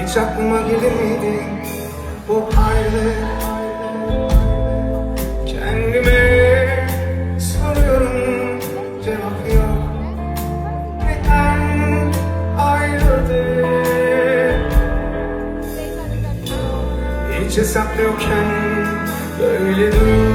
Hiç aklıma gelir miydi bu halde? Kendime soruyorum, cevap yok. Neden ayrıldık? Hiç hesap yokken böyle dur.